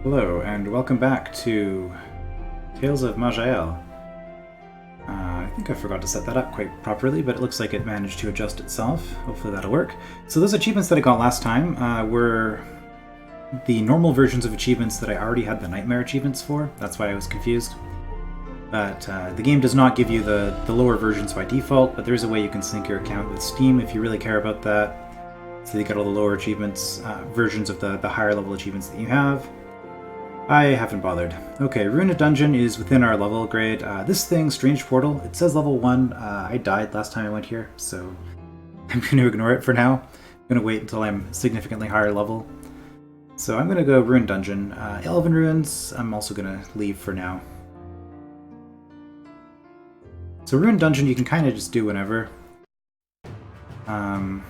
Hello, and welcome back to Tales of Maj'Eyal. I think I forgot to set that up quite properly, but it looks like it managed to adjust itself. Hopefully that'll work. So those achievements that I got last time were the normal versions of achievements that I already had the Nightmare achievements for. That's why I was confused. But the game does not give you the lower versions by default, but there's a way you can sync your account with Steam if you really care about that. So you get all the lower achievements, versions of the higher level achievements that you have. I haven't bothered. Okay, Ruined Dungeon is within our level grade. This thing, Strange Portal, it says level 1. I died last time I went here, so I'm going to ignore it for now. I'm going to wait until I'm significantly higher level. So I'm going to go Ruined Dungeon. Elven Ruins, I'm also going to leave for now. So Ruined Dungeon you can kind of just do whenever. Oh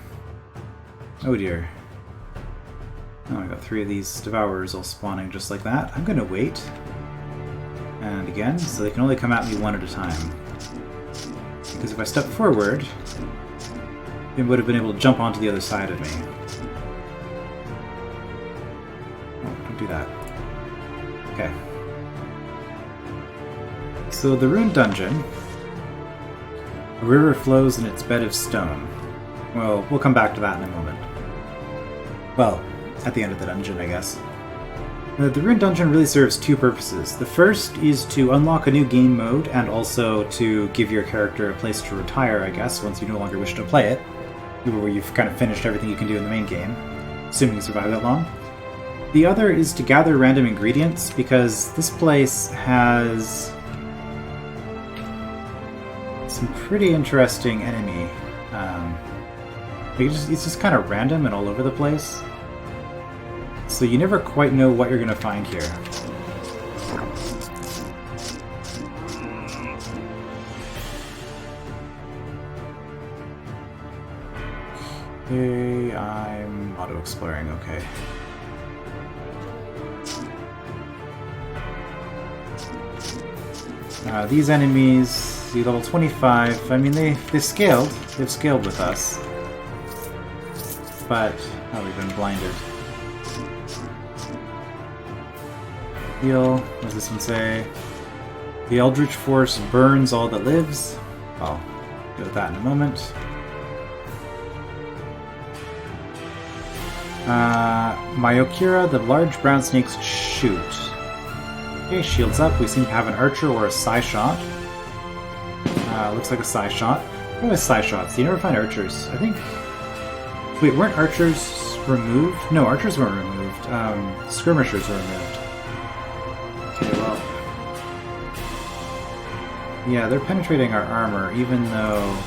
dear. Oh, I got 3 of these Devourers all spawning just like that. I'm gonna wait. And again, so they can only come at me one at a time. Because if I step forward, they would have been able to jump onto the other side of me. Oh, don't do that. Okay. So the Ruined Dungeon. A river flows in its bed of stone. Well, we'll come back to that in a moment. Well, at the end of the dungeon, I guess. The Ruined Dungeon really serves 2 purposes. The first is to unlock a new game mode and also to give your character a place to retire, I guess, once you no longer wish to play it, where you've kind of finished everything you can do in the main game, assuming you survive that long. The other is to gather random ingredients, because this place has some pretty interesting enemy. It's just kind of random and all over the place. So you never quite know what you're going to find here. Okay, I'm auto-exploring, okay. These enemies, the level 25, I mean they've scaled with us. But, oh, we've been blinded. Heal. What does this one say? The Eldritch Force burns all that lives. I'll deal with that in a moment. Maj'Eyal, the large brown snakes shoot. Okay, shields up. We seem to have an archer or a side shot. Looks like a side shot. What are side shots? You never find archers. I think... Wait, weren't archers removed? No, archers weren't removed. Skirmishers were removed. Okay, well... Yeah, they're penetrating our armor, even though...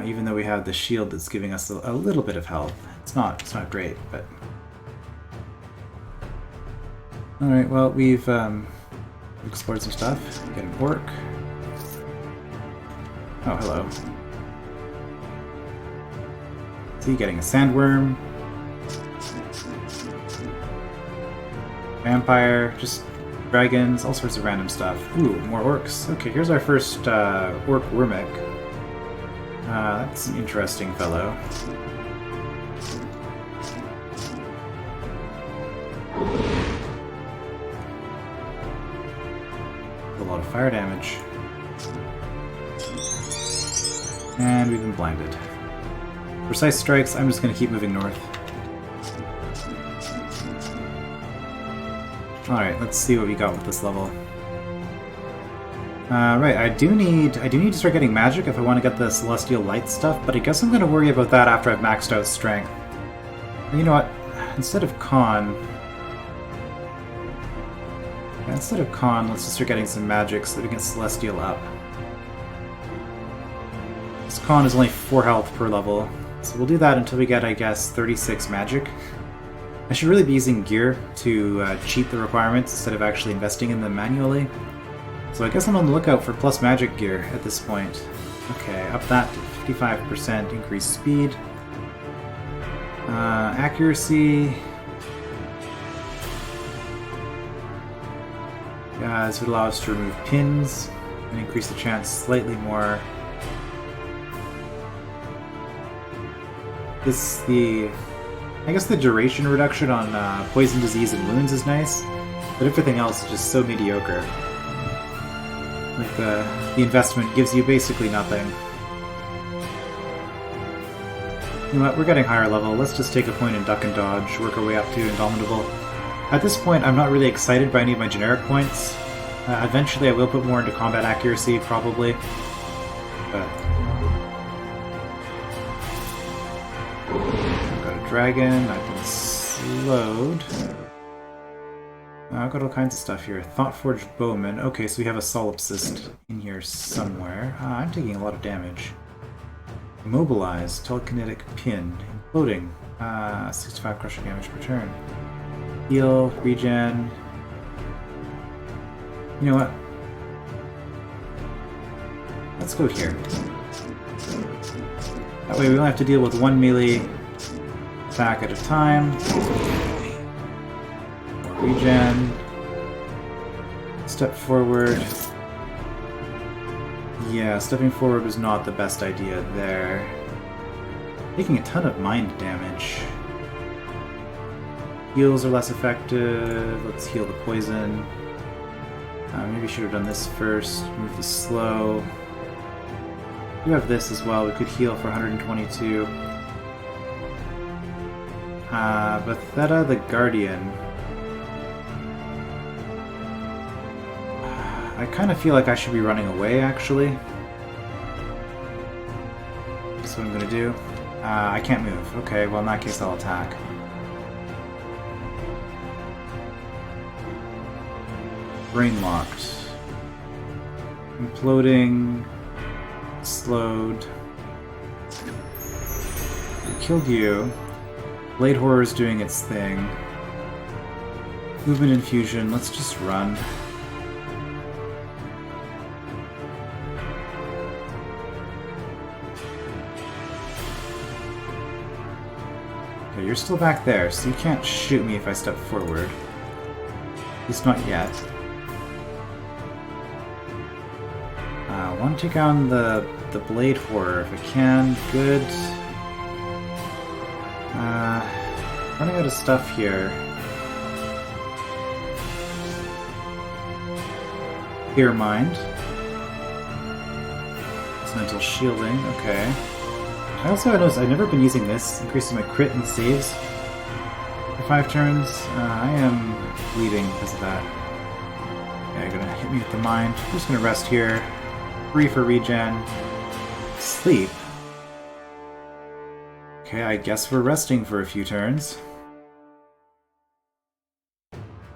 even though we have the shield that's giving us a little bit of health. It's not great, but... Alright, well, we've explored some stuff. Get an orc. Oh, hello. See, getting a sandworm. Vampire, just dragons, all sorts of random stuff. Ooh, more orcs. Okay, here's our first orc Wyrmig. That's an interesting fellow. A lot of fire damage. And we've been blinded. Precise strikes, I'm just going to keep moving north. Alright, let's see what we got with this level. Right, I do need to start getting magic if I want to get the Celestial Light stuff, but I guess I'm going to worry about that after I've maxed out Strength. You know what? Instead of Con, let's just start getting some magic so that we can Celestial up. This Con is only 4 health per level, so we'll do that until we get, I guess, 36 magic. I should really be using gear to cheat the requirements instead of actually investing in them manually. So I guess I'm on the lookout for plus magic gear at this point. Okay, up that to 55%, increased speed. Accuracy. This would allow us to remove pins and increase the chance slightly more. I guess the duration reduction on poison, disease, and wounds is nice, but everything else is just so mediocre. Like the investment gives you basically nothing. You know what, we're getting higher level. Let's just take a point in Duck and Dodge, work our way up to Indomitable. At this point, I'm not really excited by any of my generic points. Eventually I will put more into combat accuracy, probably. But I've got a dragon, I've been slowed. I've got all kinds of stuff here. Thought-forged bowman. Okay, so we have a solipsist in here somewhere. I'm taking a lot of damage. Immobilize, telekinetic pin, imploding, 65 crushing damage per turn. Heal, regen. You know what? Let's go here. That way we don't have to deal with one melee attack at a time. More regen. Step forward. Yeah, stepping forward was not the best idea there. Taking a ton of mind damage. Heals are less effective. Let's heal the poison. Maybe should have done this first. Move the slow. We have this as well. We could heal for 122. Bethesda the Guardian. I kind of feel like I should be running away, actually. That's what I'm going to do. I can't move. Okay, well in that case I'll attack. Brain locked. Imploding. Slowed. We killed you. Blade Horror is doing its thing. Movement infusion. Let's just run. Okay, you're still back there, so you can't shoot me if I step forward. At least not yet. I want to take on the Blade Horror if I can. Good. Running out of stuff here. Clear Mind. It's mental shielding, okay. I also noticed I've never been using this, increasing my crit and saves for 5 turns. I am bleeding because of that. Okay, you're gonna hit me with the mind. I'm just gonna rest here. 3 for regen. Sleep. Okay, I guess we're resting for a few turns.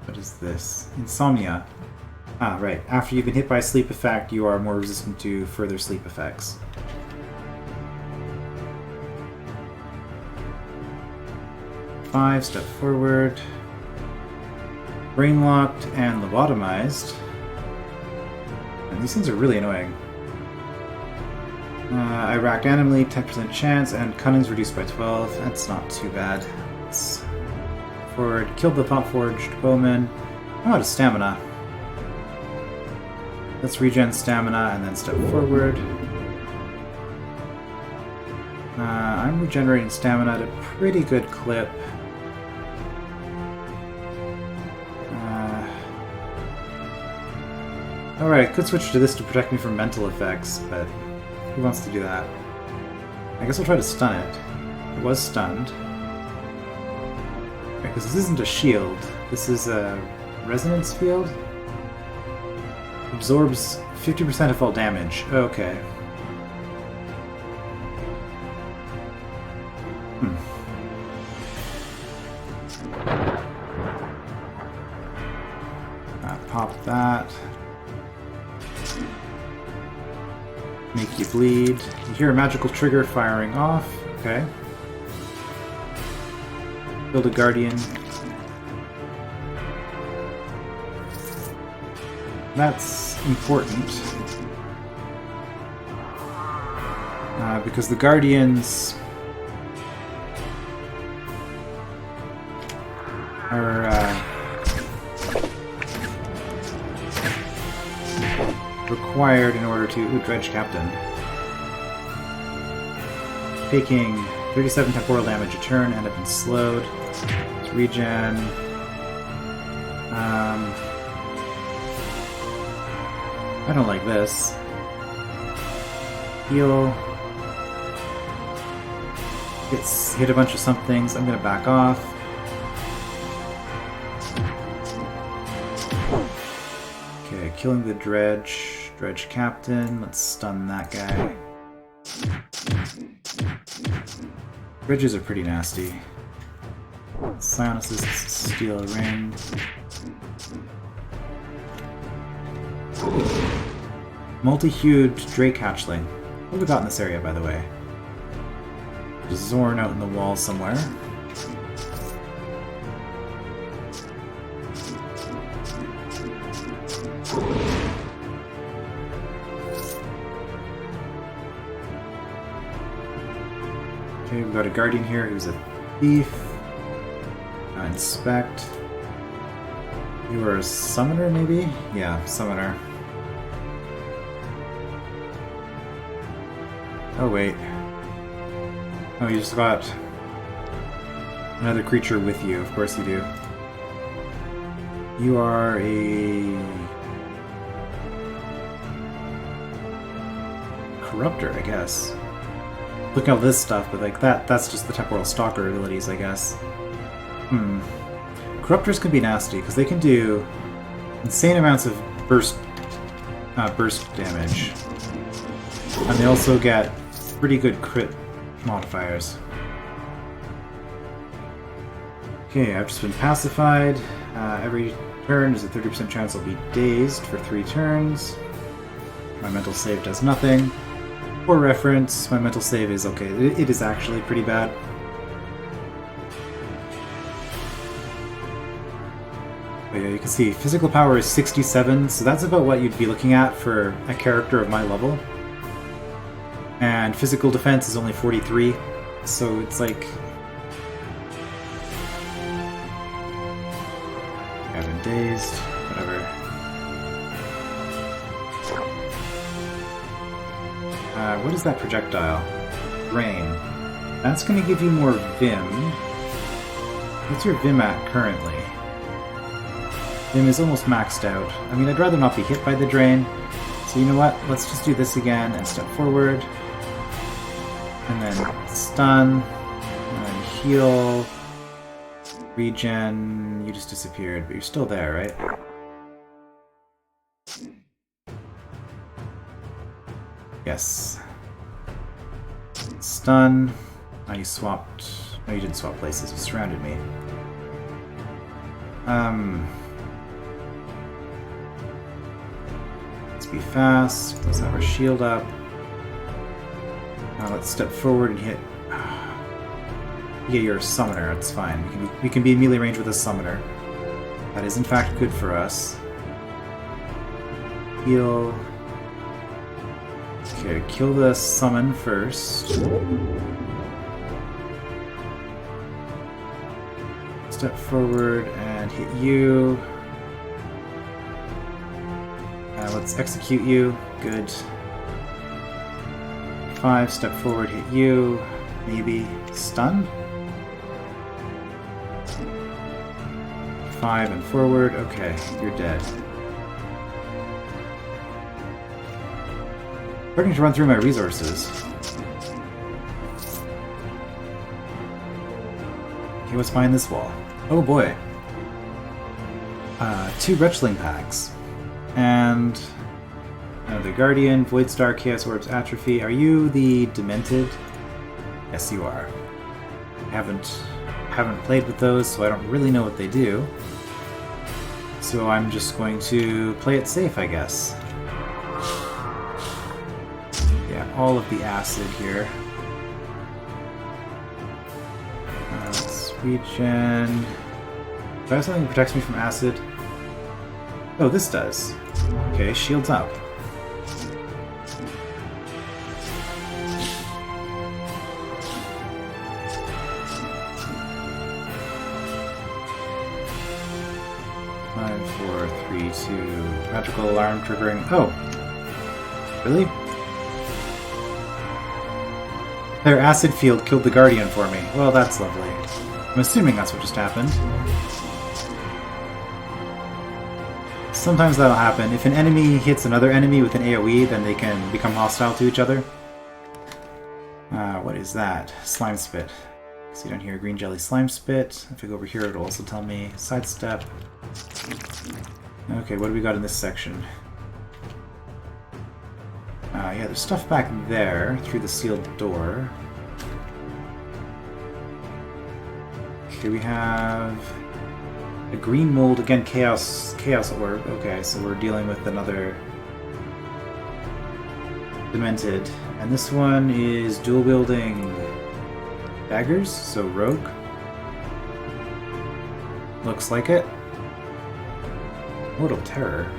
What is this? Insomnia. Ah, right. After you've been hit by a sleep effect, you are more resistant to further sleep effects. Five, step forward. Brain locked and lobotomized. And these things are really annoying. I racked randomly, 10% chance, and cunning's reduced by 12. That's not too bad. Let's forward. Killed the Thought-Forged Bowman. I'm out of stamina. Let's regen stamina and then step forward. I'm regenerating stamina at a pretty good clip. Alright, I could switch to this to protect me from mental effects, but who wants to do that? I guess I'll try to stun it. It was stunned. Because this isn't a shield. This is a resonance field. Absorbs 50% of all damage. Okay. Pop that. Make you bleed. You hear a magical trigger firing off. Okay. Build a guardian. That's important. Because the guardians are required in order to... Ooh, Dredge Captain. Taking 37 temporal damage a turn, and I've been slowed. Let's regen. I don't like this. Heal. Hit a bunch of somethings. I'm gonna back off. Okay, killing the Dredge Captain. Let's stun that guy. Dredges are pretty nasty. Psionics steal a ring. Multi-hued Drake Hatchling. What have we got in this area, by the way? There's Zorn out in the wall somewhere. Okay, we've got a Guardian here who's a thief. Inspect. You are a summoner, maybe? Yeah, summoner. Oh, wait. Oh, you just got another creature with you. Of course you do. You are a corruptor, I guess. Look at all this stuff, but like that's just the temporal stalker abilities, I guess. Corruptors can be nasty because they can do insane amounts of burst damage, and they also get pretty good crit modifiers. Okay, I've just been pacified. Every turn is a 30% chance I'll be dazed for 3 turns. My mental save does nothing. For reference, my mental save is okay. It is actually pretty bad. But yeah, you can see physical power is 67, so that's about what you'd be looking at for a character of my level. And physical defense is only 43, so it's like... I've been dazed, whatever. What is that projectile? Rain. That's going to give you more Vim. What's your Vim at currently? Vim is almost maxed out. I mean, I'd rather not be hit by the drain. So you know what? Let's just do this again and step forward. And then stun. And then heal. Regen. You just disappeared, but you're still there, right? Yes. Stun. Oh, you swapped... No, you didn't swap places. You surrounded me. Let's be fast. Let's have our shield up. Now let's step forward and hit... Yeah, you're a summoner. It's fine. We can be in melee range with a summoner. That is in fact good for us. Heal... Okay, kill the summon first. Step forward and hit you. Let's execute you. Good. 5, step forward, hit you. Maybe stun. 5 and forward. Okay, you're dead. Starting to run through my resources. Okay, what's behind this wall? Oh boy. 2 Retchling packs. And another Guardian, Voidstar, Chaos Orbs, Atrophy. Are you the Demented? Yes, you are. I haven't played with those, so I don't really know what they do. So I'm just going to play it safe, I guess. All of the acid here. Let's regen. Do I have something that protects me from acid? Oh, this does. Okay, shields up. Five, 4, 3, 2. Magical alarm triggering. Oh! Really? Their acid field killed the Guardian for me. Well, that's lovely. I'm assuming that's what just happened. Sometimes that'll happen. If an enemy hits another enemy with an AoE, then they can become hostile to each other. What is that? Slime Spit. See down here, green jelly slime spit. If I go over here, it'll also tell me sidestep. Okay, what do we got in this section? Yeah, there's stuff back there through the sealed door. Okay, we have a green mold, again, chaos orb. Okay, so we're dealing with another demented. And this one is dual wielding daggers, so rogue. Looks like it. Mortal Terror.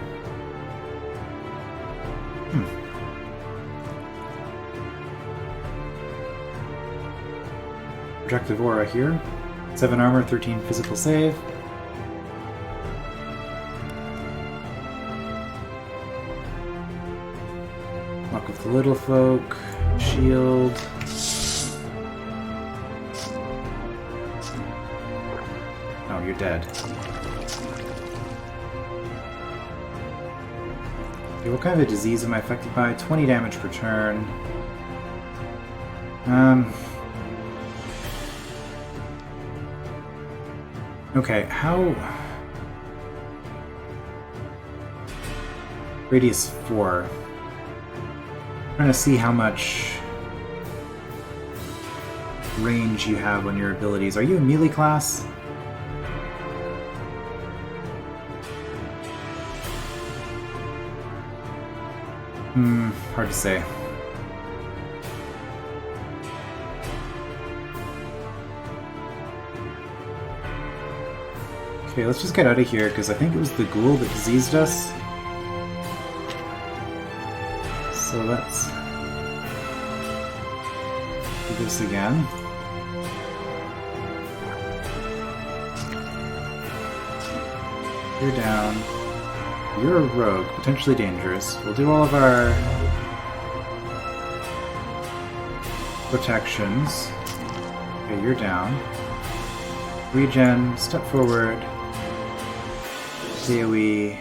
Projective Aura here. 7 armor, 13 physical save. Luck with the Little Folk. Shield. Oh, you're dead. Okay, what kind of a disease am I affected by? 20 damage per turn. Okay, how... Radius 4. I'm trying to see how much range you have on your abilities. Are you a melee class? Hard to say. Okay, let's just get out of here, because I think it was the ghoul that diseased us. So let's do this again. You're down. You're a rogue, potentially dangerous. We'll do all of our protections. Okay, you're down. Regen, step forward. AoE.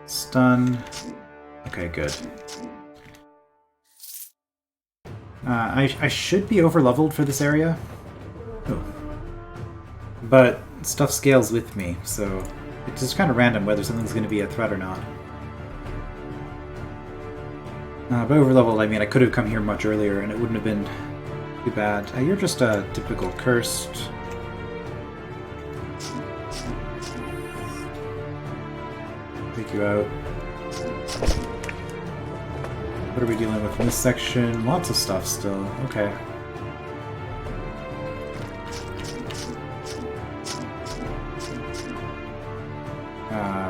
Stun. Okay, good. I should be over-leveled for this area. Oh. But stuff scales with me, so it's just kind of random whether something's going to be a threat or not. By over-leveled, I mean I could have come here much earlier and it wouldn't have been too bad. You're just a typical cursed. Take you out. What are we dealing with in this section? Lots of stuff still. Okay.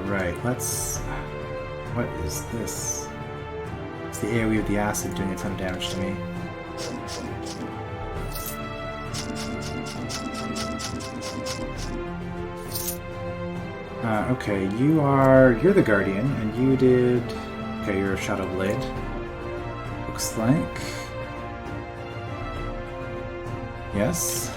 Right, let's... What is this? It's the AoE of the acid doing a ton of damage to me. Okay, you're the Guardian, and you did... Okay, you're a Shadow Blade. Looks like... Yes.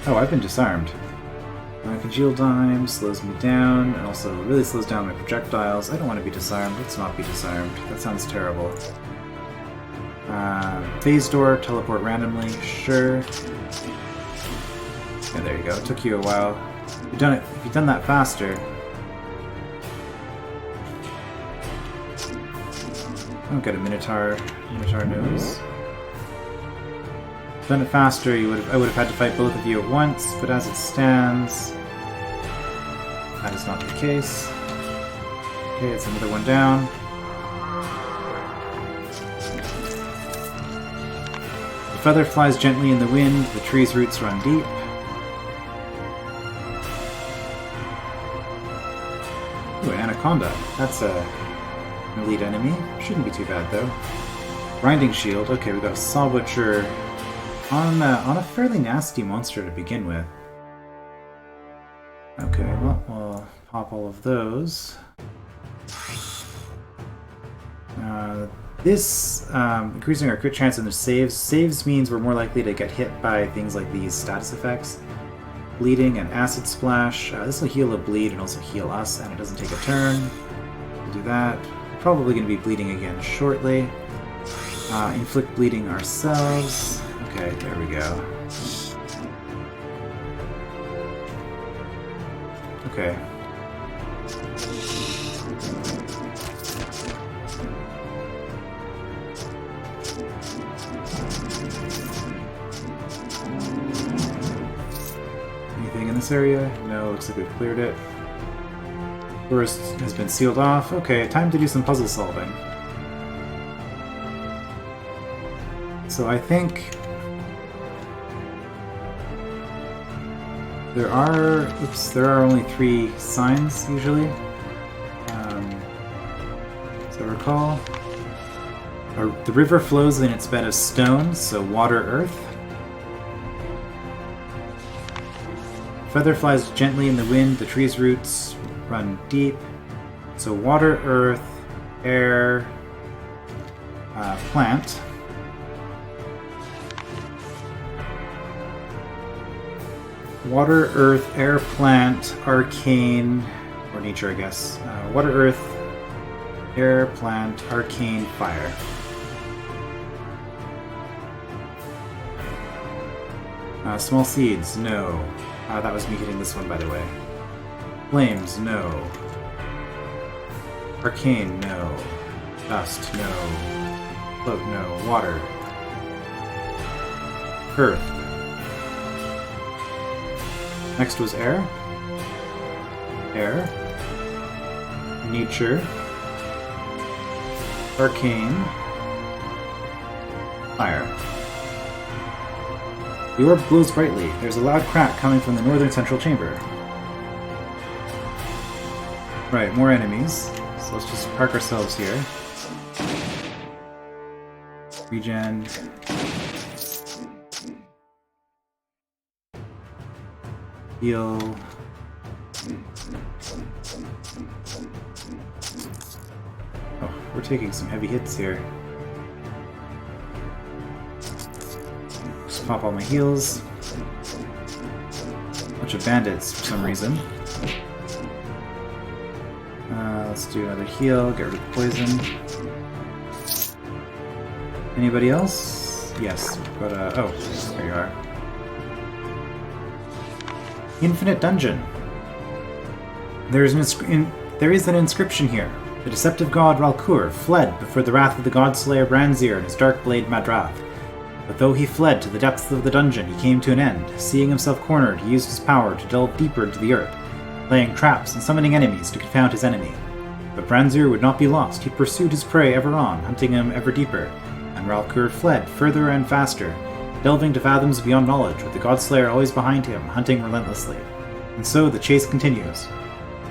Oh, I've been disarmed. Congeal Dime slows me down, and also really slows down my projectiles. I don't want to be disarmed. Let's not be disarmed. That sounds terrible. Phase Door, teleport randomly, sure. Yeah, there you go. It took you a while. If you've done that faster... I'll get a Minotaur nose. Done it faster, I would have had to fight both of you at once, but as it stands, that is not the case. Okay, it's another one down. The feather flies gently in the wind, the tree's roots run deep. Ooh, an anaconda. That's an elite enemy. Shouldn't be too bad, though. Grinding Shield. Okay, we got a Saw Butcher on a fairly nasty monster to begin with. Okay, well, we'll pop all of those. This increasing our crit chance in the saves. Saves means we're more likely to get hit by things like these status effects. Bleeding and Acid Splash. This will heal a bleed and also heal us, and it doesn't take a turn. We'll do that. Probably going to be bleeding again shortly. Inflict bleeding ourselves. Okay, there we go. Okay. Anything in this area? No, looks like we've cleared it. Forest has been sealed off. Okay, time to do some puzzle solving. So I think there are only 3 signs usually. So recall, the river flows in its bed of stone, so water, earth. Feather flies gently in the wind, the tree's roots run deep. So water, earth, air, plant. Water, earth, air, plant, arcane, or nature, I guess. Water, earth, air, plant, arcane, fire. Small seeds, no. That was me hitting this one, by the way. Flames, no. Arcane, no. Dust, no. Float, no. Water. Earth. Next was air. Air. Nature. Arcane. Fire. The orb glows brightly. There's a loud crack coming from the northern central chamber. Right, more enemies. So let's just park ourselves here. Regen. Heal. Oh, we're taking some heavy hits here. Just pop all my heals. Bunch of bandits for some reason. Let's do another heal, get rid of the poison. Anybody else? Yes, but oh, there you are. Infinite Dungeon. There is an inscription here. The deceptive god Ralkur fled before the wrath of the godslayer Branzir and his dark blade Madrath. But though he fled to the depths of the dungeon, he came to an end. Seeing himself cornered, he used his power to delve deeper into the earth, laying traps and summoning enemies to confound his enemy. But Branzir would not be lost. He pursued his prey ever on, hunting him ever deeper, and Ralkur fled further and faster, delving to fathoms beyond knowledge, with the Godslayer always behind him, hunting relentlessly. And so the chase continues.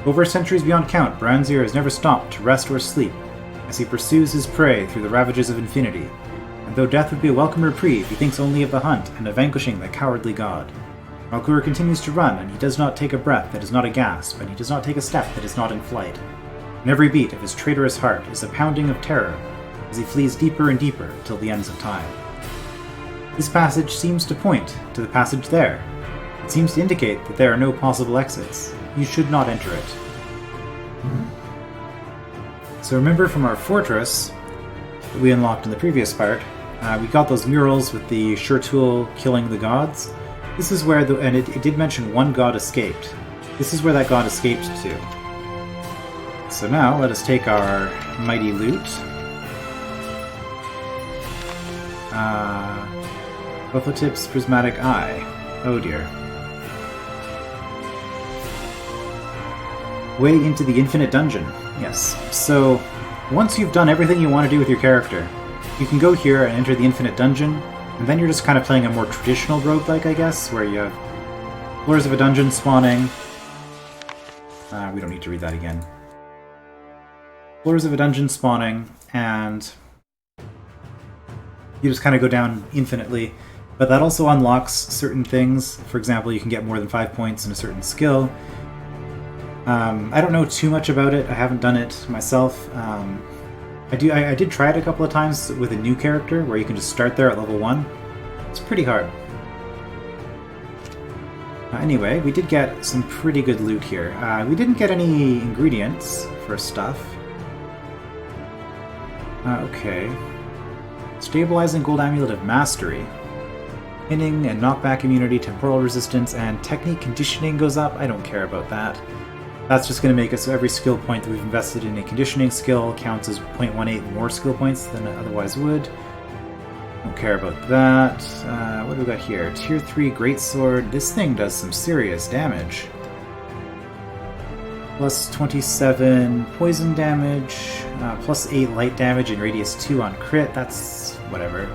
Over centuries beyond count, Branzir has never stopped to rest or sleep, as he pursues his prey through the ravages of infinity. And though death would be a welcome reprieve, he thinks only of the hunt and of vanquishing the cowardly god. Ralkur continues to run, and he does not take a breath that is not a gasp, and he does not take a step that is not in flight. And every beat of his traitorous heart is a pounding of terror, as he flees deeper and deeper till the ends of time. This passage seems to point to the passage there. It seems to indicate that there are no possible exits. You should not enter it. So remember from our fortress that we unlocked in the previous part, we got those murals with the sure tool killing the gods. This is where and it did mention one god escaped. This is where that god escaped to. So now let us take our mighty loot. Buffetips Prismatic Eye. Oh dear. Way into the Infinite Dungeon. Yes. So, once you've done everything you want to do with your character, you can go here and enter the Infinite Dungeon, and then you're just kind of playing a more traditional roguelike, I guess, where you have floors of a dungeon spawning. We don't need to read that again. Floors of a dungeon spawning, and you just kind of go down infinitely. But that also unlocks certain things. For example, you can get more than 5 points in a certain skill. I don't know too much about it. I haven't done it myself. I did try it a couple of times with a new character where you can just start there at level 1. It's pretty hard. Anyway, we did get some pretty good loot here. We didn't get any ingredients for stuff. Okay. Stabilizing Gold Amulet of Mastery. Hitting and knockback immunity, temporal resistance, and technique conditioning goes up. I don't care about that. That's just going to make it so every skill point that we've invested in a conditioning skill counts as 0.18 more skill points than it otherwise would. Don't care about that. What do we got here? Tier 3 Greatsword. This thing does some serious damage. Plus 27 poison damage, plus 8 light damage and radius 2 on crit. That's whatever.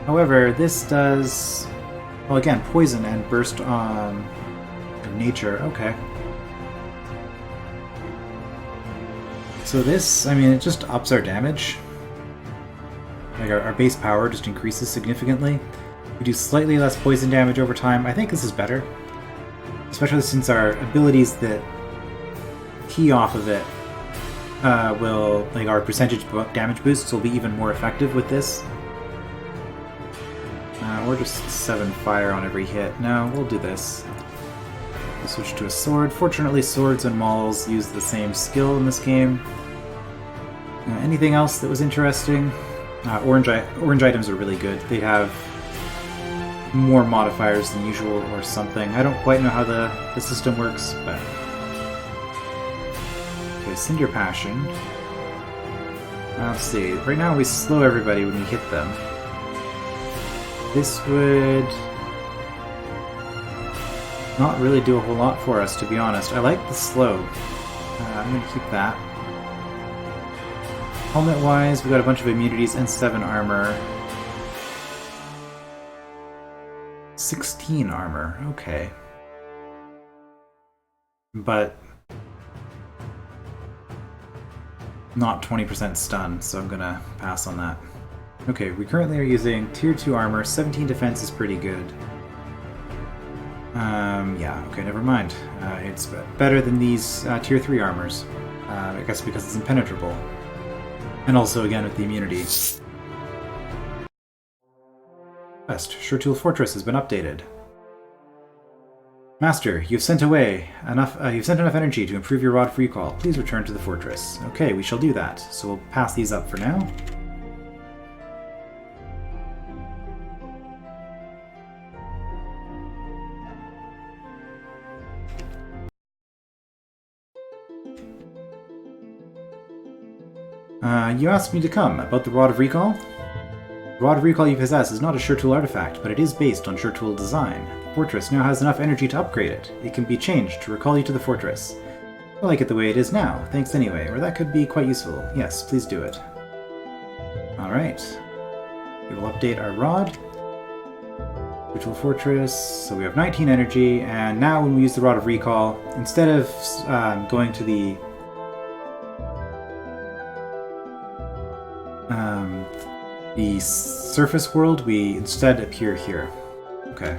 However, this does, well, again, poison and burst on nature. Okay. So this, I mean, it just ups our damage. Like our base power just increases significantly. We do slightly less poison damage over time. I think this is better. Especially since our abilities that key off of it will, like our percentage damage boosts will be even more effective with this. Or just 7 fire on every hit. No, we'll do this. We'll switch to a sword. Fortunately, swords and mauls use the same skill in this game. Anything else that was interesting? Orange items are really good. They have more modifiers than usual or something. I don't quite know how the system works, but... Okay, Cinder Passion. Let's see. Right now we slow everybody when we hit them. This would not really do a whole lot for us, to be honest. I like the slow. I'm going to keep that. Helmet-wise, we got a bunch of immunities and 7 armor. 16 armor, okay. But not 20% stun, so I'm gonna pass on that. Okay, we currently are using tier 2 armor, 17 defense is pretty good. Yeah, okay, never mind. It's better than these tier 3 armors. I guess because it's impenetrable. And also, again, with the immunity. Quest. Shurtul Fortress has been updated. Master, you've sent enough energy to improve your rod of recall. Please return to the fortress. Okay, we shall do that. So we'll pass these up for now. You asked me to come about the Rod of Recall? The Rod of Recall you possess is not a Shurtul artifact, but it is based on Shurtul design. The fortress now has enough energy to upgrade it. It can be changed to recall you to the fortress. I like it the way it is now, thanks anyway, or that could be quite useful. Yes, please do it. Alright. We will update our rod. Shurtul Fortress, so we have 19 energy, and now when we use the Rod of Recall, instead of going to the surface world, we instead appear here. Okay.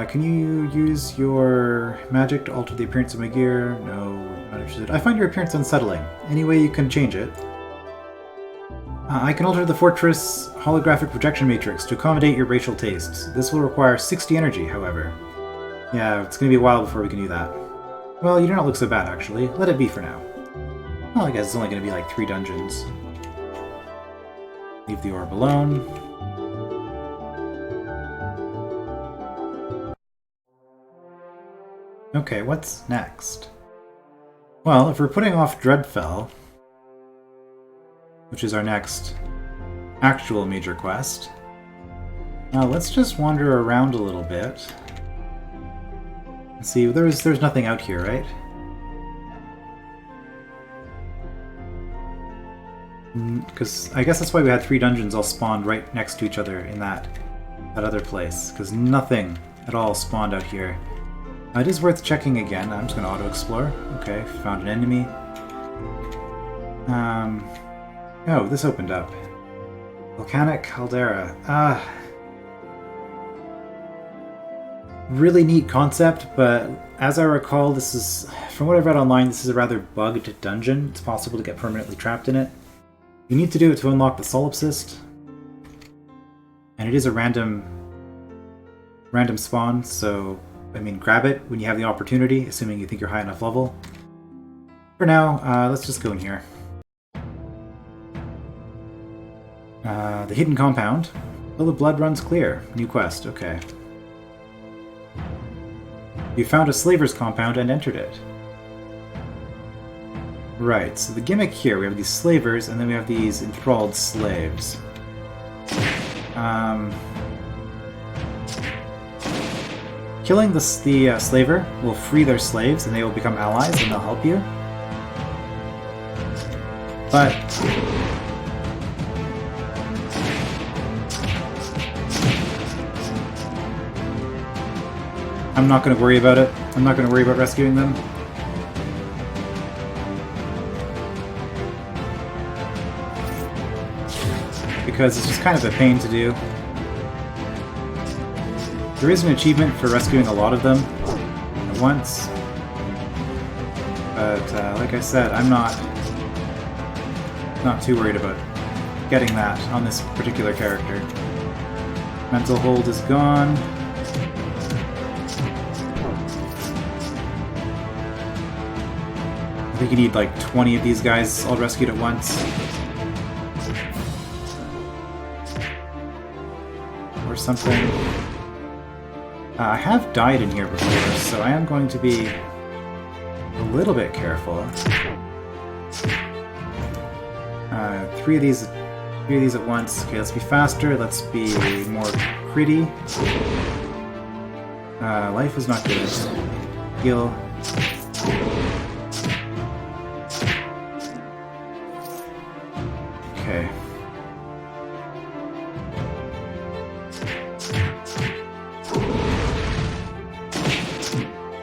Can you use your magic to alter the appearance of my gear? No, not interested. I find your appearance unsettling. Any way you can change it? I can alter the fortress holographic projection matrix to accommodate your racial tastes. This will require 60 energy, however. Yeah, it's going to be a while before we can do that. Well, you do not look so bad, actually. Let it be for now. Well, I guess it's only going to be like 3 dungeons. Leave the orb alone. Okay, what's next? Well, if we're putting off Dreadfell, which is our next actual major quest, let's just wander around a little bit. See, there's nothing out here, right? Because I guess that's why we had 3 dungeons all spawned right next to each other in that other place, because nothing at all spawned out here. It is worth checking again. I'm just going to auto-explore. Okay, found an enemy. Oh, this opened up. Volcanic caldera. Really neat concept, but as I recall, this is, from what I've read online, this is a rather bugged dungeon. It's possible to get permanently trapped in it. You need to do it to unlock the solipsist. And it is a random spawn, so, I mean, grab it when you have the opportunity, assuming you think you're high enough level. For now, let's just go in here. The hidden compound. Well, the blood runs clear. New quest, okay. You found a slaver's compound and entered it. Right, so the gimmick here, we have these slavers, and then we have these enthralled slaves. Killing the slaver will free their slaves, and they will become allies, and they'll help you. But I'm not going to worry about it. I'm not going to worry about rescuing them. Because it's just kind of a pain to do. There is an achievement for rescuing a lot of them at once. But like I said, I'm not too worried about getting that on this particular character. Mental hold is gone. I think you need like 20 of these guys all rescued at once. Or something. I have died in here before, so I am going to be a little bit careful. Three of these at once. Okay, let's be faster. Let's be more pretty. Life is not good. Heal. Okay.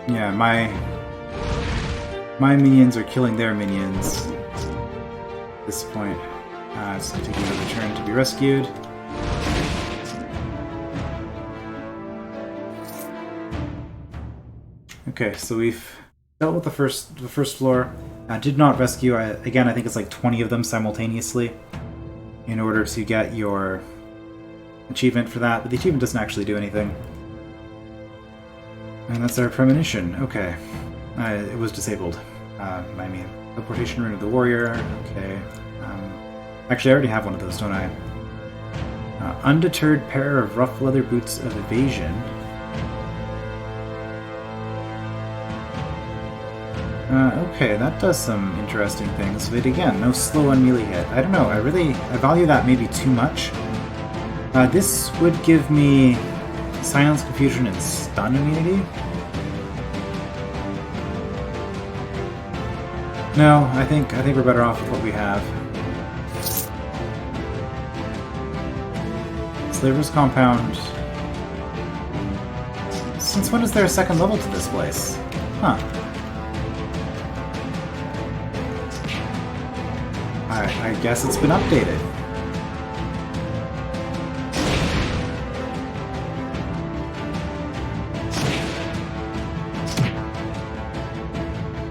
Yeah, my minions are killing their minions at this point. It's going to take another turn to be rescued. Okay, so we've dealt with the first floor. Did not rescue. Again, I think it's like 20 of them simultaneously in order to get your achievement for that, but the achievement doesn't actually do anything. And that's our premonition. Okay. It was disabled. I mean, teleportation rune of the warrior. Okay. Actually, I already have one of those, don't I? Undeterred pair of rough leather boots of evasion. Okay, that does some interesting things, but again, no slow on melee hit. I don't know, I value that maybe too much. This would give me silence, confusion, and stun immunity. No, I think we're better off with what we have. Slaver's compound. Since when is there a second level to this place? Huh. I guess it's been updated.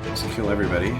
Just kill everybody.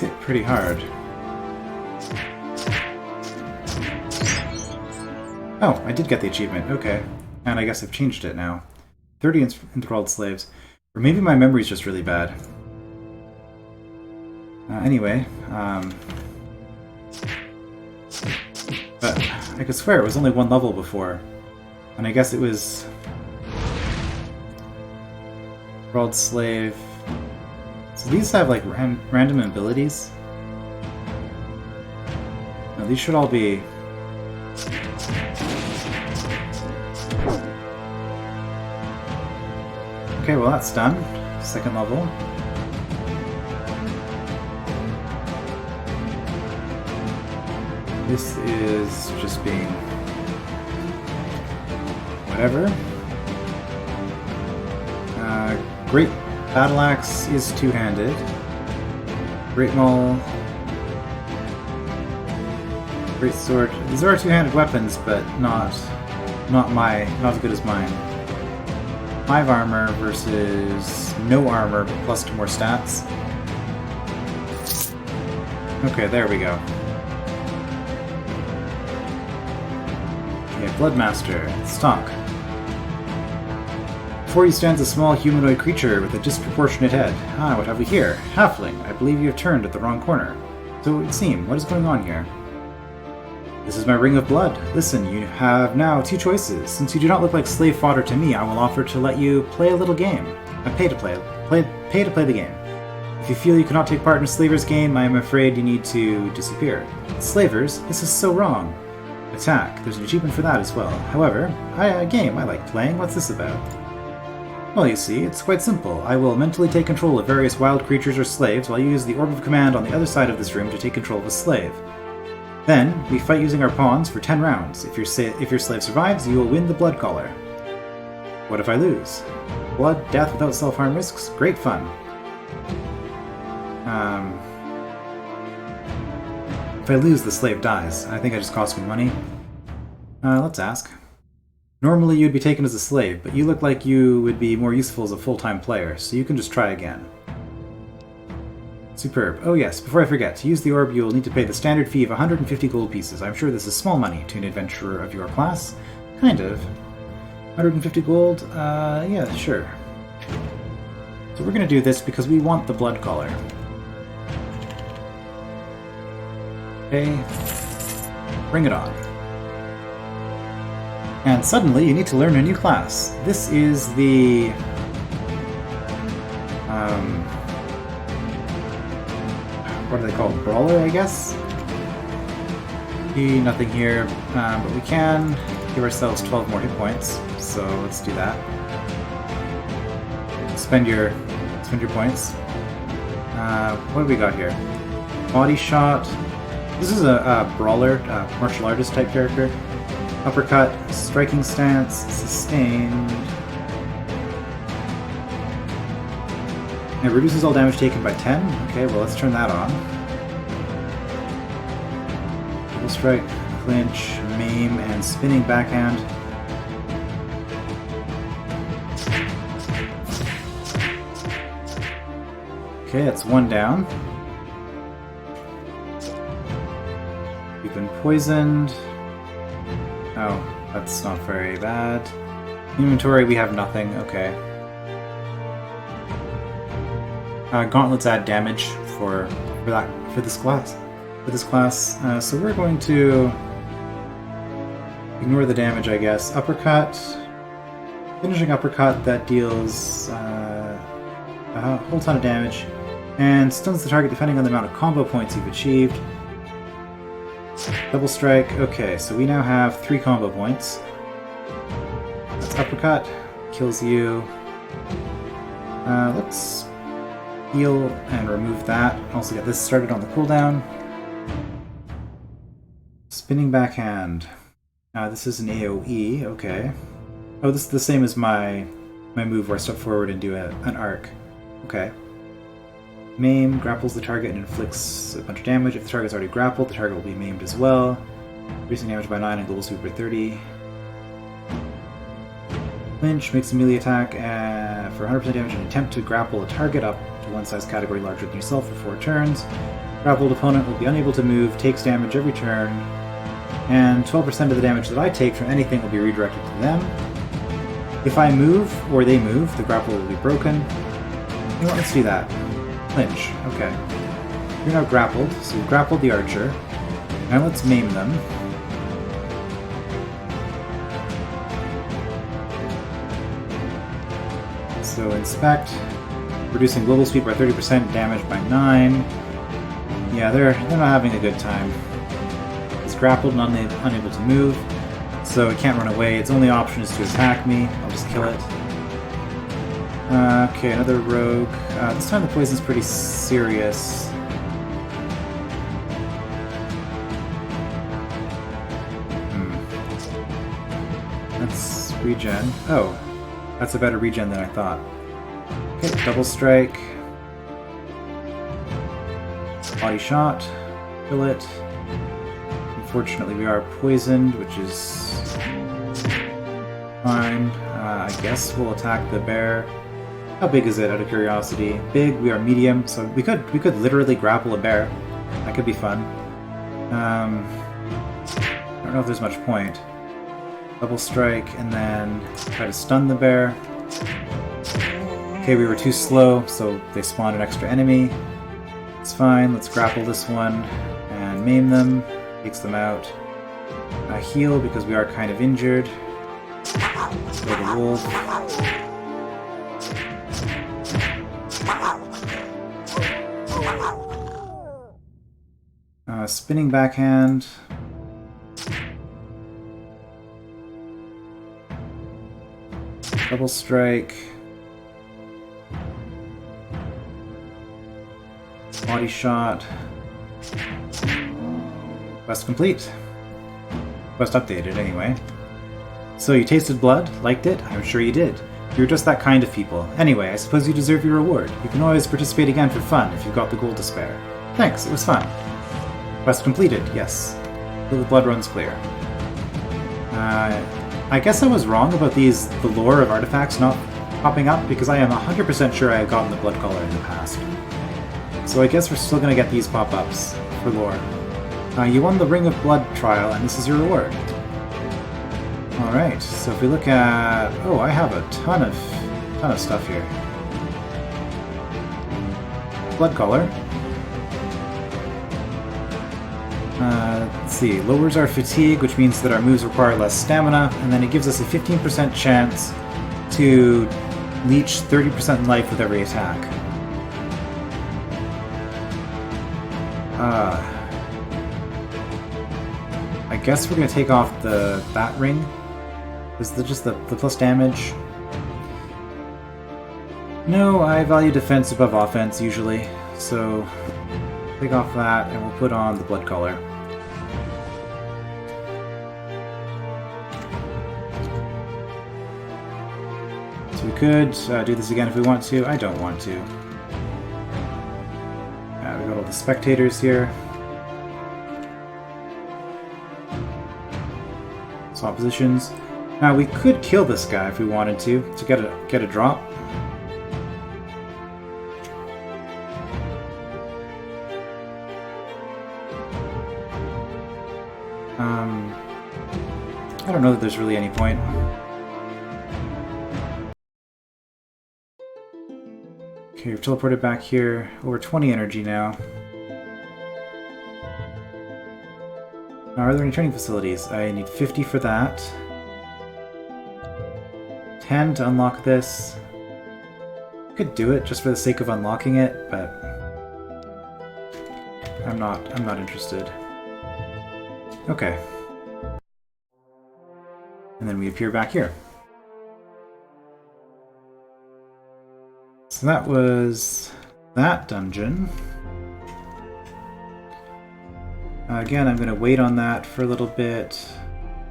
Hit pretty hard. Oh, I did get the achievement, okay. And I guess I've changed it now. 30 enthralled slaves. Or maybe my memory's just really bad. I could swear it was only one level before. And I guess it was... World Slave... So these have like random abilities? No, these should all be... Okay, well that's done. Second level. This is just being... whatever. Great Battle Axe is two-handed. Great Maul. Great Sword. These are two-handed weapons, but not as good as mine. 5 armor versus no armor, but plus 2 more stats. Okay, there we go. Okay, Bloodmaster, stock. Before you stands a small humanoid creature with a disproportionate head. Ah, what have we here? Halfling, I believe you have turned at the wrong corner. So it would seem, what is going on here? This is my ring of blood. Listen, you have now 2 choices. Since you do not look like slave fodder to me, I will offer to let you play a little game. Pay to play the game. If you feel you cannot take part in a slaver's game, I am afraid you need to disappear. Slavers? This is so wrong. Attack. There's an achievement for that as well. However, a game I like playing. What's this about? Well, you see, it's quite simple. I will mentally take control of various wild creatures or slaves while you use the Orb of Command on the other side of this room to take control of a slave. Then, we fight using our pawns for 10 rounds. If your slave survives, you will win the Blood Collar. What if I lose? Blood, death without self-harm risks? Great fun. If I lose, the slave dies. I think I just cost me money. Let's ask. Normally you'd be taken as a slave, but you look like you would be more useful as a full-time player, so you can just try again. Superb. Oh yes, before I forget, to use the orb you will need to pay the standard fee of 150 gold pieces. I'm sure this is small money to an adventurer of your class. Kind of. 150 gold? Yeah, sure. So we're gonna do this because we want the Blood Collar. Okay. Bring it on. And suddenly you need to learn a new class. This is the... what are they called? Brawler, I guess? Nothing here, but we can give ourselves 12 more hit points, so let's do that. Spend your points. What do we got here? Body shot. This is a brawler, martial artist type character. Uppercut, striking stance, sustained. It reduces all damage taken by 10. Okay, well let's turn that on. Double strike, clinch, maim, and spinning backhand. Okay, that's 1 down. We've been poisoned. Oh, that's not very bad. Inventory, we have nothing. Okay. Gauntlets add damage for this class. So we're going to ignore the damage, I guess. Uppercut. Finishing uppercut that deals a whole ton of damage and stuns the target depending on the amount of combo points you've achieved. Double strike. Okay, so we now have 3 combo points. That's uppercut. Kills you. Let's heal and remove that. Also get this started on the cooldown. Spinning backhand. This is an AoE. Okay. Oh, this is the same as my move where I step forward and do an arc. Okay. Maim grapples the target and inflicts a bunch of damage. If the target's already grappled, the target will be maimed as well. Increasing damage by 9 and global sweep by 30. Clinch makes a melee attack for 100% damage and attempt to grapple a target up to one size category larger than yourself for 4 turns. Grappled opponent will be unable to move, takes damage every turn, and 12% of the damage that I take from anything will be redirected to them. If I move, or they move, the grapple will be broken. You know what, let's do that. Clinch. Okay. You're now grappled, so you grappled the archer. Now let's maim them. So inspect, reducing global speed by 30%, damage by 9. Yeah, they're not having a good time. It's grappled and unable to move, so it can't run away. Its only option is to attack me. I'll just kill it. Okay, another rogue. This time the poison's pretty serious. Let's regen. Oh, that's a better regen than I thought. Okay, double strike. Body shot. Kill it. Unfortunately, we are poisoned, which is fine. I guess we'll attack the bear. How big is it, out of curiosity? Big. We are medium, so we could literally grapple a bear. That could be fun. I don't know if there's much point. Double strike, and then try to stun the bear. Okay, we were too slow, so they spawned an extra enemy. It's fine. Let's grapple this one and maim them. Takes them out. Heal because we are kind of injured. Kill the wolf. Spinning backhand. Double strike. Body shot. Quest complete. Quest updated, anyway. So you tasted blood? Liked it? I'm sure you did. You're just that kind of people. Anyway, I suppose you deserve your reward. You can always participate again for fun if you've got the gold to spare. Thanks, it was fun. Quest completed, yes. The blood runs clear. I guess I was wrong about the lore of artifacts not popping up, because I am 100% sure I have gotten the blood collar in the past. So I guess we're still going to get these pop-ups for lore. You won the Ring of Blood trial, and this is your reward. Alright, so if we look at... Oh, I have a ton of stuff here. Blood collar. Let's see, lowers our fatigue, which means that our moves require less stamina, and then it gives us a 15% chance to leech 30% life with every attack. I guess we're going to take off the bat ring. Is just the plus damage? No, I value defense above offense usually, so take off that and we'll put on the blood collar. So we could do this again if we want to. I don't want to. We got all the spectators here. Swap positions. Now we could kill this guy if we wanted to get a drop. I don't know that there's really any point. Okay, we've teleported back here. Over 20 energy now. Now, are there any training facilities? I need 50 for that. 10 to unlock this. Could do it just for the sake of unlocking it, but I'm not interested. Okay. And then we appear back here. So that was that dungeon. Again, I'm going to wait on that for a little bit.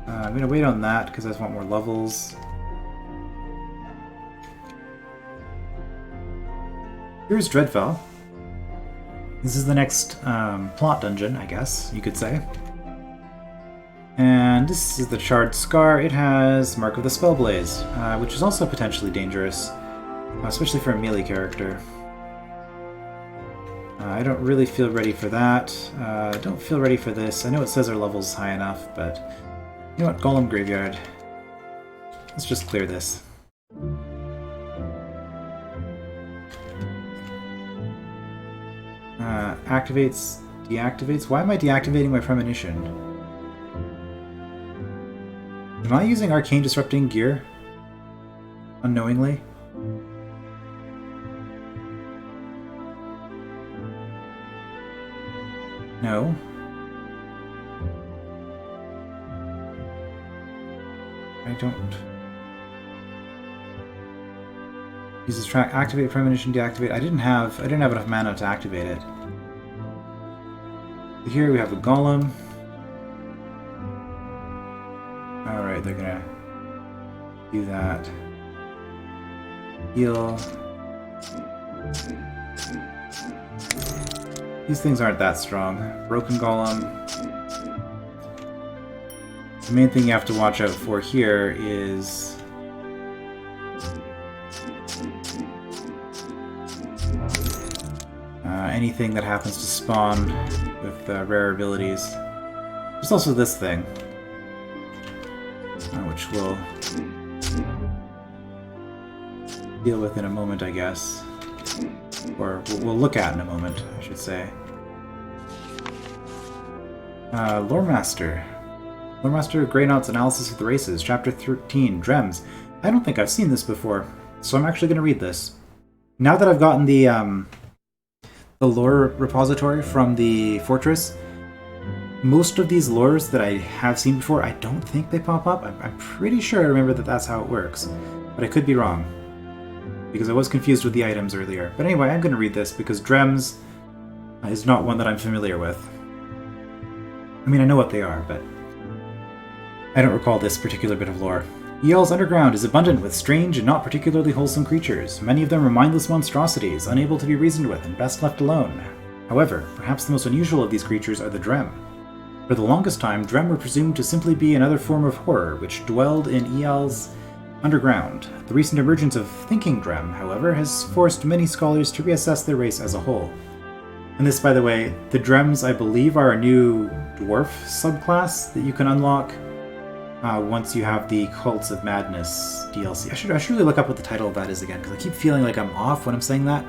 I'm going to wait on that because I just want more levels. Here's Dreadfell. This is the next plot dungeon, I guess you could say. And this is the Charred Scar. It has Mark of the Spellblaze, which is also potentially dangerous, especially for a melee character. I don't really feel ready for that. I don't feel ready for this. I know it says our level's high enough, but you know what? Golem Graveyard. Let's just clear this. Activates, deactivates. Why am I deactivating my premonition? Am I using arcane disrupting gear? Unknowingly? No. I don't. Uses track, activate premonition, deactivate. I didn't have enough mana to activate it. Here we have a golem. Alright, they're gonna do that. Heal. These things aren't that strong. Broken golem. The main thing you have to watch out for here is anything that happens to spawn with rare abilities. There's also this thing, which we'll deal with in a moment, I guess. Or we'll look at in a moment, I should say. Lore Master. Lore Master Greynaught's Analysis of the Races, Chapter 13, Drems. I don't think I've seen this before, so I'm actually going to read this. Now that I've gotten the lore repository from the fortress, most of these lores that I have seen before, I don't think they pop up. I'm pretty sure I remember that that's how it works, but I could be wrong, because I was confused with the items earlier. But anyway, I'm going to read this because Drems is not one that I'm familiar with. I mean, I know what they are, but I don't recall this particular bit of lore. Yale's underground is abundant with strange and not particularly wholesome creatures. Many of them are mindless monstrosities, unable to be reasoned with and best left alone. However, perhaps the most unusual of these creatures are the Drem. For the longest time, Drem were presumed to simply be another form of horror which dwelled in Yale's underground. The recent emergence of thinking Drem, however, has forced many scholars to reassess their race as a whole. And this, by the way, the Drems, I believe, are a new dwarf subclass that you can unlock once you have the Cults of Madness DLC. I should really look up what the title of that is again, because I keep feeling like I'm off when I'm saying that.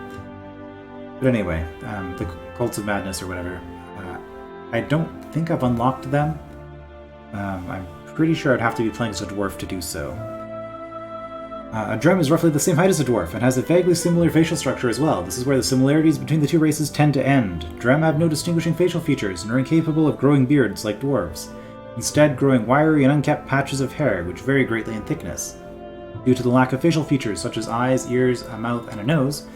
But anyway, the Cults of Madness or whatever. I don't think I've unlocked them. I'm pretty sure I'd have to be playing as a dwarf to do so. A Drem is roughly the same height as a dwarf, and has a vaguely similar facial structure as well. This is where the similarities between the two races tend to end. Drem have no distinguishing facial features, and are incapable of growing beards like dwarves, instead growing wiry and unkept patches of hair, which vary greatly in thickness. Due to the lack of facial features such as eyes, ears, a mouth, and a nose,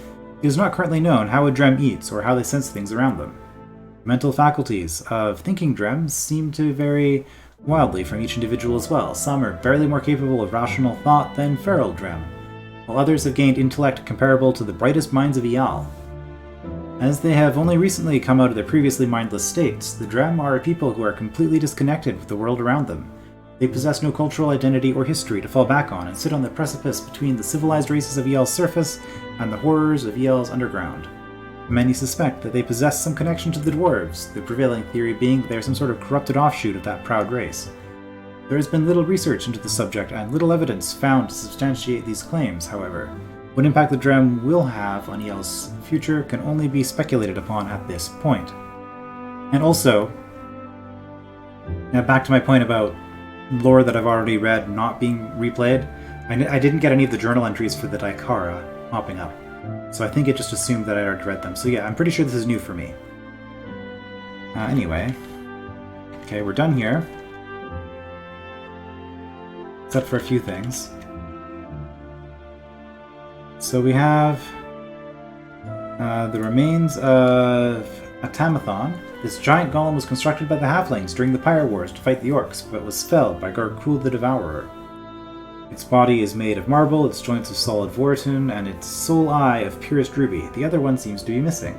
it is not currently known how a Drem eats or how they sense things around them. Mental faculties of thinking Drems seem to vary wildly from each individual as well. Some are barely more capable of rational thought than feral Drem, while others have gained intellect comparable to the brightest minds of Eyal. As they have only recently come out of their previously mindless states, the Drem are a people who are completely disconnected with the world around them. They possess no cultural identity or history to fall back on and sit on the precipice between the civilized races of Eyal's surface and the horrors of Eyal's underground. Many suspect that they possess some connection to the dwarves, the prevailing theory being that they are some sort of corrupted offshoot of that proud race. There has been little research into the subject and little evidence found to substantiate these claims, however. What impact the Drem will have on Eyal's future can only be speculated upon at this point. And also, now back to my point about lore that I've already read not being replayed, I didn't get any of the journal entries for the Daikara popping up. So I think it just assumed that I'd already read them. So yeah, I'm pretty sure this is new for me. Anyway. Okay, we're done here. Except for a few things. So we have the remains of a Tamathon. This giant golem was constructed by the Halflings during the Pyre Wars to fight the Orcs, but was felled by Garkul the Devourer. Its body is made of marble, its joints of solid vorten, and its sole eye of purest ruby. The other one seems to be missing.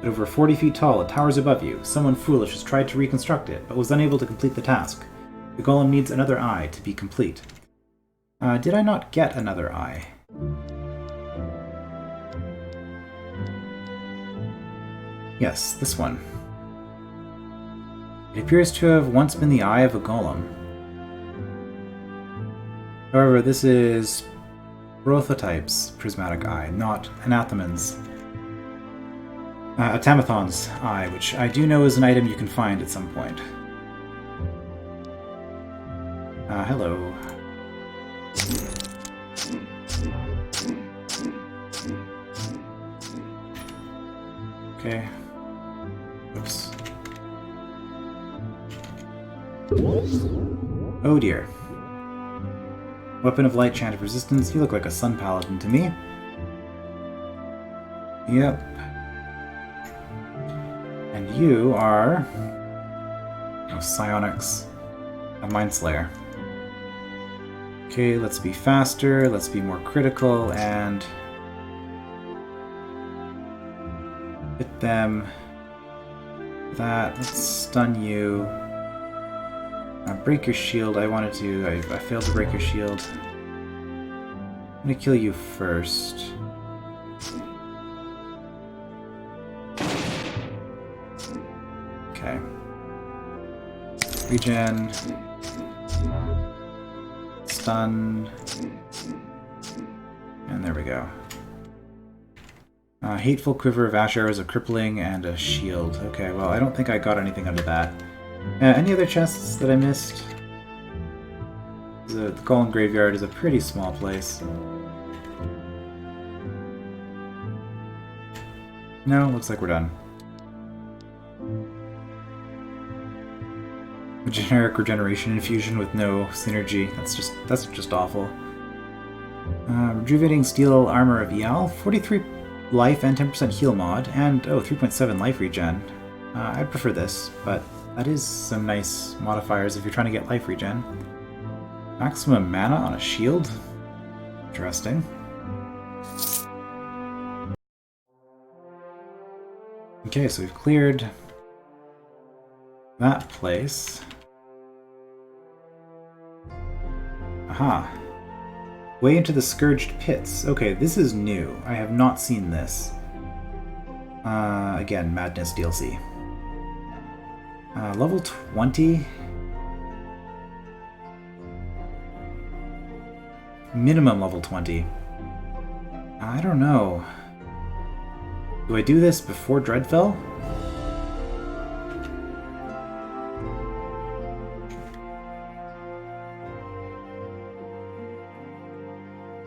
At over 40 feet tall, it towers above you. Someone foolish has tried to reconstruct it, but was unable to complete the task. The golem needs another eye to be complete. Did I not get another eye? Yes, this one. It appears to have once been the eye of a golem. However, this is Brothotype's prismatic eye, not Anathemon's. Tamathon's eye, which I do know is an item you can find at some point. Hello. Okay. Oops. Oh dear. Weapon of Light, Chant of Resistance. You look like a Sun Paladin to me. Yep. And you are... Oh, Psionics. A Mind Slayer. Okay, let's be faster, let's be more critical, and... hit them. That. Let's stun you. Break your shield. I wanted to. I failed to break your shield. I'm gonna kill you first. Okay. Regen. Stun. And there we go. Hateful Quiver of Ash Arrows, a Crippling, and a Shield. Okay, well, I don't think I got anything under that. Any other chests that I missed? The Golem Graveyard is a pretty small place. No, looks like we're done. A generic regeneration infusion with no synergy. That's just awful. Rejuvenating Steel Armor of Eyal, 43 life and 10% heal mod, and 3.7 life regen. I'd prefer this, but that is some nice modifiers if you're trying to get life regen. Maximum mana on a shield? Interesting. Okay, so we've cleared that place. Aha. Way into the Scourged Pits. Okay, this is new. I have not seen this. Again, Madness DLC. Level 20? Minimum level 20. I don't know. Do I do this before Dreadfell?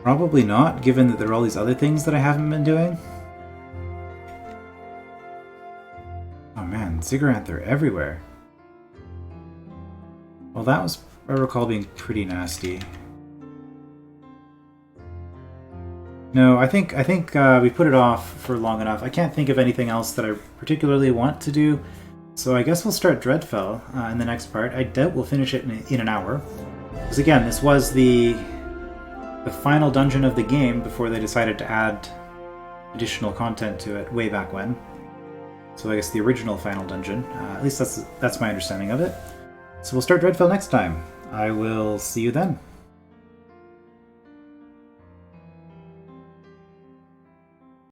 Probably not, given that there are all these other things that I haven't been doing. Oh man, Zigguranth are everywhere. Well, that was, I recall, being pretty nasty. No, I think we put it off for long enough. I can't think of anything else that I particularly want to do, so I guess we'll start Dreadfell in the next part. I doubt we'll finish it in an hour. Because again, this was the final dungeon of the game before they decided to add additional content to it way back when. So I guess the original final dungeon. At least that's my understanding of it. So we'll start Dreadfell next time. I will see you then.